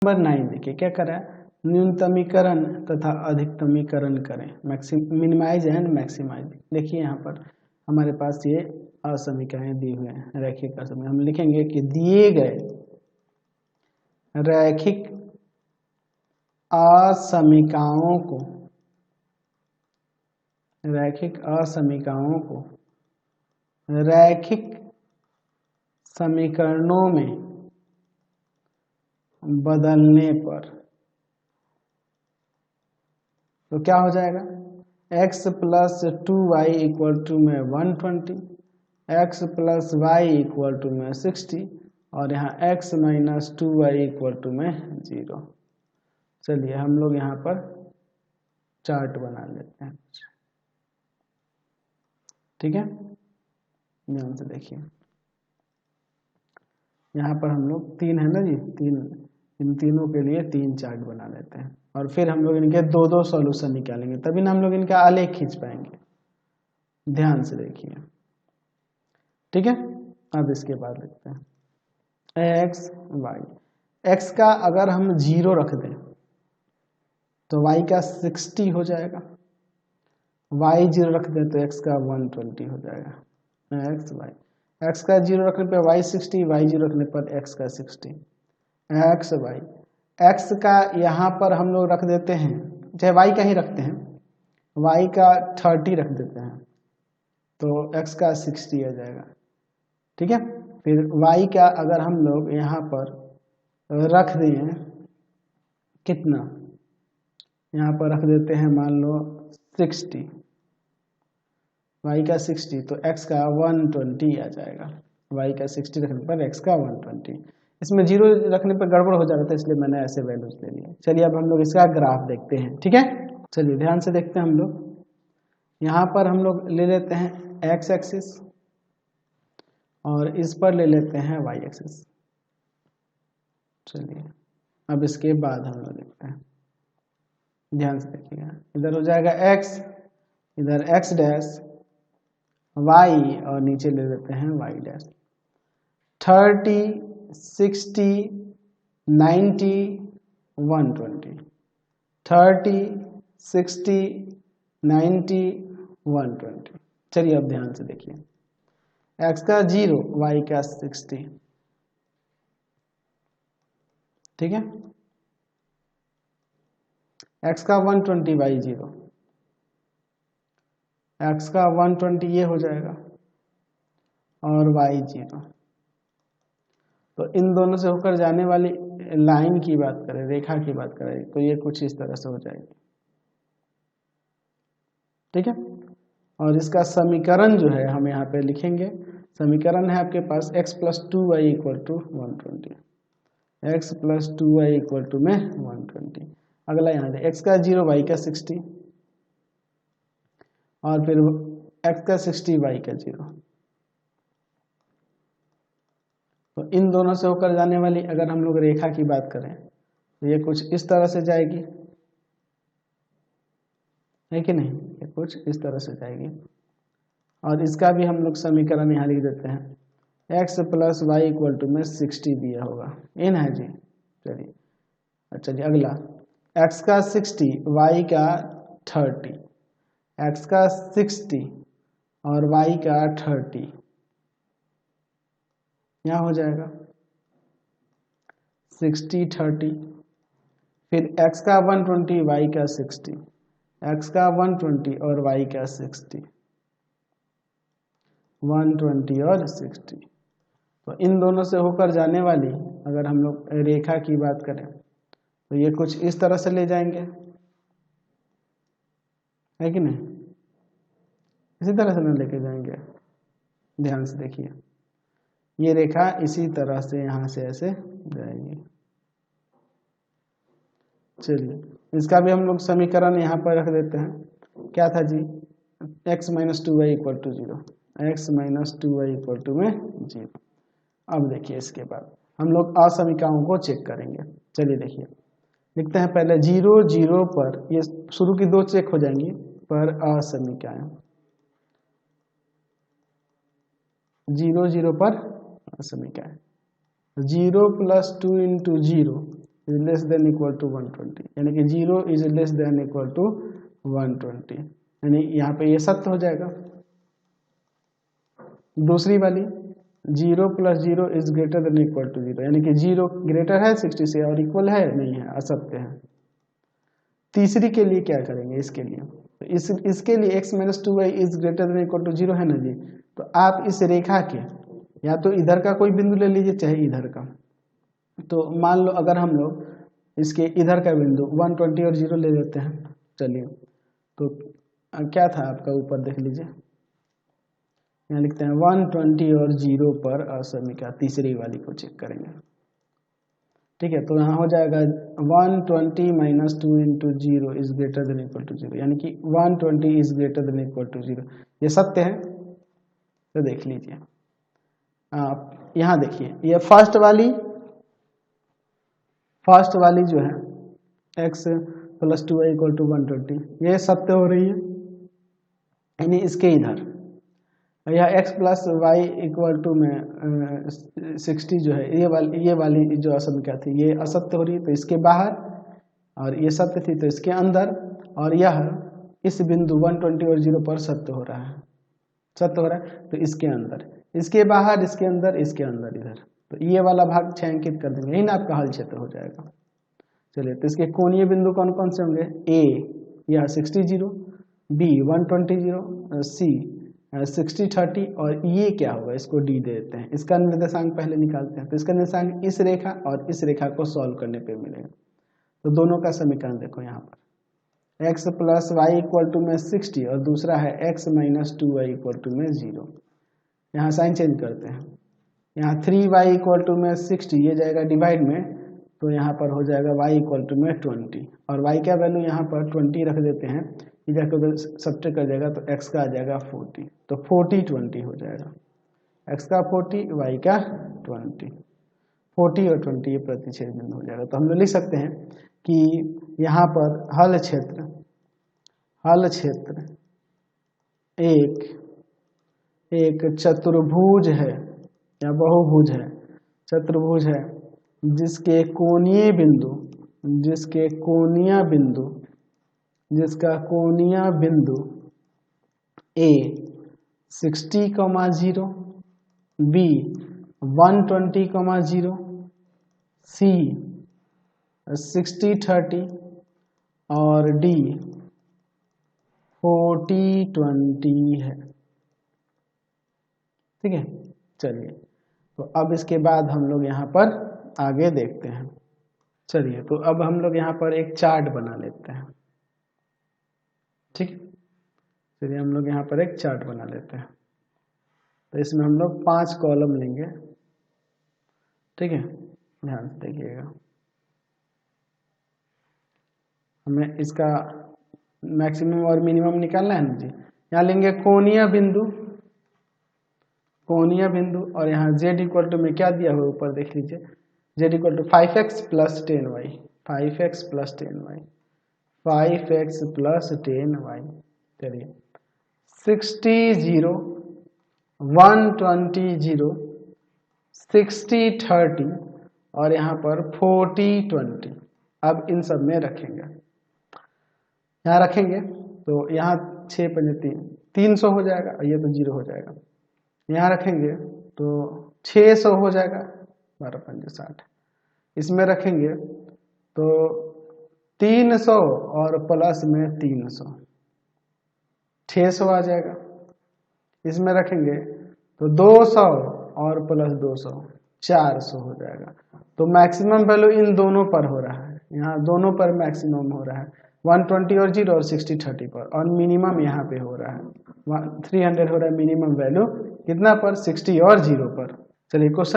Number 9 देखिए क्या करा है, न्यूनतमीकरण तथा अधिकतमीकरण करें, मिनिमाइज एंड मैक्सिमाइज। देखिए यहाँ पर हमारे पास ये असमीकरण दी हुए हैं, रैखिक असमीकरण। हम लिखेंगे कि दिए गए रैखिक असमीकरणों को रैखिक समीकरणों में बदलने पर तो क्या हो जाएगा, x plus 2y equal to में 120, x plus y equal to में 60 और यहाँ x minus 2y equal to में 0। चलिए हम लोग यहाँ पर चार्ट बना लेते हैं, ठीक है। ध्यान से देखिए, यहाँ पर हम लोग 3 है ना जी, 3, इन तीनों के लिए 3 चार्ट बना लेते हैं और फिर हम लोग इनके 2-2 सॉल्यूशन निकालेंगे, तभी ना हम लोग इनका आलेख खींच पाएंगे। ध्यान से देखिए, ठीक है। अब इसके बाद लिखते हैं x y। x का अगर हम 0 रख दें तो y का 60 हो जाएगा, y 0 रख दें तो x का 120 हो जाएगा। x का 0 रखने पर y 60, y 0 रखने पर x का 60, x y। x का यहाँ पर हम लोग रख देते हैं, चाहे y का ही रखते हैं, y का 30 रख देते हैं तो x का 60 आ जाएगा, ठीक है। फिर y का अगर हम लोग यहाँ पर रख दें कितना, यहाँ पर रख देते हैं मान लो 60, y का 60 तो x का 120 आ जाएगा। y का 60 रखने पर x का 120। इसमें 0 रखने पर गड़बड़ हो जाता था, इसलिए मैंने ऐसे वैल्यूज ले लिए। चलिए अब हम लोग इसका ग्राफ देखते हैं, ठीक है। चलिए ध्यान से देखते हैं हम लोग, यहाँ पर हम लोग ले लेते हैं x एक्सिस और इस पर ले लेते हैं y एक्सिस। चलिए अब इसके बाद हम लोग देखते हैं, ध्यान से देखिएगा, इधर हो जाएगा x, इधर x डैश y और नीचे ले लेते हैं y डैश। 30, 60, 90, 120, 30, 60, 90, 120। चलिए अब ध्यान से देखिए, x का 0, y का 60, ठीक है। x का 120, y 0, x का 120 ये हो जाएगा और y 0। तो इन दोनों से होकर जाने वाली लाइन की बात करें, रेखा की बात करें, तो ये कुछ इस तरह से हो जाएगी, ठीक है। और इसका समीकरण जो है हम यहाँ पे लिखेंगे, समीकरण है आपके पास x plus 2y equal to 120, x plus 2y equal to में 120। अगला यहाँ से x का 0, y का 60 और फिर x का 60, y का 0। तो इन दोनों से होकर जाने वाली अगर हम लोग रेखा की बात करें तो ये कुछ इस तरह से जाएगी, है कि नहीं, ये कुछ इस तरह से जाएगी। और इसका भी हम लोग समीकरण यहाँ लिख देते हैं, x plus y equal to में 60 दिया होगा, इन है जी। चलिए अच्छा जी, अगला x का 60, y का 30, x का 60 और y का 30, यहाँ हो जाएगा 60, 30। फिर x का 120, y का 60, x का 120 और y का 60, 120 और 60। तो इन दोनों से होकर जाने वाली अगर हम लोग रेखा की बात करें तो ये कुछ इस तरह से ले जाएंगे, है कि नहीं, इसी तरह से ना लेके जाएंगे। ध्यान से देखिए, ये रेखा इसी तरह से यहाँ से ऐसे जाएगी। चलिए इसका भी हम लोग समीकरण यहाँ पर रख देते हैं, क्या था जी, x minus 2y equal to 0, x minus 2y equal to में 0। अब देखिए इसके बाद हम लोग असमीकरणों को चेक करेंगे। चलिए देखिए, लिखते हैं पहले 0, 0 पर, ये शुरू की 2 चेक हो जाएंगी पर असमीकरण, 0, 0 पर असमीकरण। 0 plus 2 into 0 is less than equal to 120, यानी कि 0 is less than equal to 120, यानी यहाँ पे ये सत्य हो जाएगा। दूसरी वाली 0 + 0 is greater than equal to 0, यानी कि 0 ग्रेटर है 60 से और इक्वल है नहीं है, असत्य है। तीसरी के लिए क्या करेंगे, इसके लिए तो इसके लिए x - 2y is greater than equal to 0 है ना जी, तो आप इस रेखा के या तो इधर का कोई बिंदु ले लीजिए चाहे इधर का। तो मान लो अगर हम लोग इसके इधर का बिंदु 120 और 0 ले लेते हैं, चलिए तो क्या था आपका, ऊपर देख लीजिए, यहाँ लिखते हैं 120 और 0 पर असमीका, तीसरी वाली को चेक करेंगे। ठीक है, तो यहाँ हो जाएगा 120 - 2 × 0 is greater than equal to 0, यानी कि 120 is greater than equal to 0, ये सत्य है। तो देख लीजिए आप यहाँ देखिए, ये फर्स्ट वाली जो है x + 2y = 120, ये सत्य हो रही है, यानी इसके इधर। यह x + y = में 60 जो है, ये वाली जो असमीका थी ये असत्य हो रही है, तो इसके बाहर, और ये सत्य थी तो इसके अंदर, और यह इस बिंदु 120 और 0 पर सत्य हो रहा है, तो इसके अंदर, इसके बाहर, इसके अंदर, इसके अंदर, इधर, तो ये वाला भाग छायांकित कर देंगे, यही ना आपका हल क्षेत्र हो जाएगा। चलिए, तो इसके कोणीय बिंदु कौन कौन से होंगे, a यह 60 0, b 120 0, c 60 30, और ये क्या होगा, इसको d दे देते हैं। इसका निर्देशांक पहले निकालते हैं, तो इसका निर्देशांक इस रेखा और इस रेखा को सॉल्व करने पे मिलेगा। तो दोनों का समीकरण देखो, यहाँ पर x + y = में 60 और दूसरा है x - 2y = में 0। यहाँ साइन चेंज करते हैं, यहाँ 3y = में 60, ये जाएगा डिवाइड में, तो यहाँ पर हो जाएगा y = में 20, और y का वैल्यू यहाँ पर 20 रख देते हैं, ये जाकर उधर सब्ट्रैक्ट कर जाएगा, तो x का आ जाएगा 40, तो 40 20 हो जाएगा, x का 40 y का 20, 40 और 20 ये प्रतिच्छेद बिंदु हो जाएगा। तो हम लोग लिख सकते हैं कि यहाँ पर हल क्षेत्र एक चतुर्भुज है या बहुभुज है, चतुर्भुज है जिसका कोणीय बिंदु a 60, 0, b 120, 0, c 60 30 और d 40 20 है। ठीक है, चलिए, तो अब इसके बाद हम लोग यहाँ पर आगे देखते हैं। चलिए, तो अब हम लोग यहाँ पर एक चार्ट बना लेते हैं। ठीक है, चलिए हम लोग यहाँ पर एक चार्ट बना लेते हैं। तो इसमें हम लोग 5 कॉलम लेंगे। ठीक है, ध्यान से देखिएगा, हमें इसका मैक्सिमम और मिनिमम निकालना है ना जी। यहाँ लेंगे कोणीय बिंदु, और यहाँ z = में क्या दिया हुआ ऊपर देख लीजिए, z = 5x + 10y, 5x + 10y, 5x + 10y। चलिए, 60 0, 120 0, 60 30 और यहाँ पर 40 20। अब इन सब में रखेंगे, यहाँ रखेंगे तो यहाँ 6 × 5 300 हो जाएगा, और ये तो 0 हो जाएगा। यहाँ रखेंगे तो 600 हो जाएगा, 12 × 5 60। इसमें रखेंगे तो 300 और प्लस में 300 600 आ जाएगा। इसमें रखेंगे तो 200 और प्लस 200 400 हो जाएगा। तो मैक्सिमम वैल्यू इन दोनों पर हो रहा है, यहाँ दोनों पर मैक्सिमम हो रहा है, 120 और 0 और 60 30 पर, और मिनिमम यहाँ पे हो रहा है 300 हो रहा है मिनिमम वैल्यू, कितना पर, 60 और 0 पर। चलिए क्वेश्चन